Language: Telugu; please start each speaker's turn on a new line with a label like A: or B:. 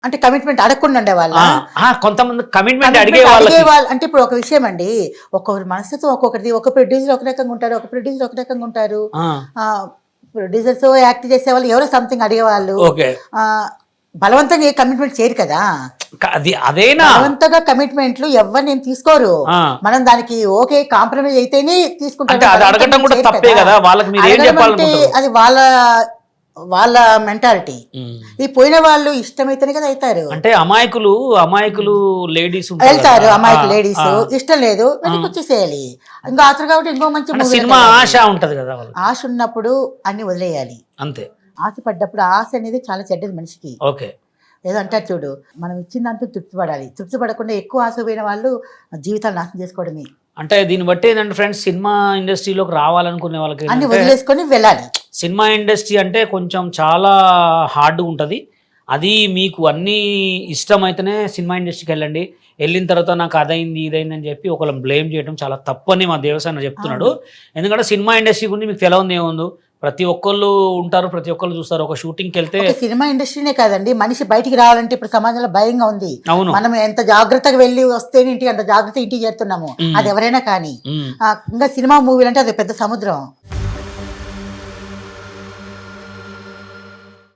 A: అంటే కమిట్మెంట్ అడగకుండా ఉండేవాళ్ళ?
B: కొంతమంది కమిట్మెంట్ అడిగే
A: కమిట్మెంట్
B: వాళ్ళకి
A: అడిగేవాళ్ళు అంటే ఇప్పుడు ఒక విషయం అండి. ఒక్కొక్కరి మనస్తత్వం ఒక్కొక్కటిది. ఒక ప్రొడ్యూసర్ ఒక రకంగా ఉంటారు. ఒక ప్రొడ్యూసర్ ఒక రకంగా ఉంటారు.
B: ఆ,
A: ప్రొడ్యూసర్స్ యాక్ట్ చేసేవాళ్ళు ఎవరో సంథింగ్ అడిగేవాళ్ళు.
B: ఓకే.
A: బలవంతంగా ఏ కమిట్మెంట్ చేయరు కదా!
B: అదేనా
A: బలవంతంగా కమిట్మెంట్లు ఎవరు తీసుకోరు.
B: ఆ,
A: మనం దానికి ఓకే కాంప్రమైజ్ అయితేనే తీసుకుంటారు.
B: అంటే అది అడగటం కూడా తప్పే కదా, వాళ్ళకి మీరు ఏం
A: అడగడం అంటే
B: చెప్పాలనుకుంటారు?
A: అది వాళ్ళ మెంటాలిటీ. ఈ పోయిన వాళ్ళు ఇష్టమైతేనే కదా అవుతారు.
B: అంటే అమాయకులు లేడీస్
A: వెళ్తారు అమ్మాయికి లేడీస్ ఇష్టం లేదు వెనక్కి వచ్చేసేయాలి. ఇంకా ఆతరు కాబట్టి ఇంకో మంచి మూవీ
B: సినిమా ఆశ ఉంటది కదా వాళ్ళకి.
A: ఆశ ఉన్నప్పుడు అన్ని వదిలేయాలి.
B: అంతే.
A: ఆశ పడ్డప్పుడు ఆశ అనేది చాలా చెడ్డది మనిషికి.
B: ఓకే.
A: ఏదో అంటారు చూడు, మనం ఇచ్చిందంతా తృప్తి పడాలి. తృప్తి పడకుండా ఎక్కువ ఆశ పోయిన వాళ్ళు జీవితాలు నాశనం చేసుకోవడమే.
B: అంటే దీన్ని బట్టి ఏంటంటే ఫ్రెండ్స్, సినిమా ఇండస్ట్రీలోకి రావాలనుకునే వాళ్ళకి
A: అన్ని
B: ఏంటంటే,
A: వదిలేసుకొని వెళ్ళాలి.
B: సినిమా ఇండస్ట్రీ అంటే కొంచెం చాలా హార్డ్ ఉంటుంది. అది మీకు అన్నీ ఇష్టమైతేనే సినిమా ఇండస్ట్రీకి వెళ్ళండి. వెళ్ళిన తర్వాత నాకు అదైంది ఇదైంది అని చెప్పి ఒకళ్ళని బ్లేమ్ చేయడం చాలా తప్పు అని మా దేవసాన చెప్తున్నాడు. ఎందుకంటే సినిమా ఇండస్ట్రీ గురించి మీకు తెలవదు ఏముందో, ప్రతి ఒక్కళ్ళు ఉంటారు, ప్రతి ఒక్కళ్ళు చూస్తారు. ఒక షూటింగ్కి వెళ్తే
A: ఒక సినిమా ఇండస్ట్రీనే కాదండి, మనిషి బయటికి రావాలంటే ఇప్పుడు సమాజంలో భయంగా ఉంది.
B: అవును.
A: మనం ఎంత జాగ్రత్తగా వెళ్ళి వస్తేనే ఇంటికి అంత జాగ్రత్త ఇంటికి చేరుతున్నాము. అది ఎవరైనా కానీ ఇంకా సినిమా మూవీలు అంటే అది పెద్ద సముద్రం.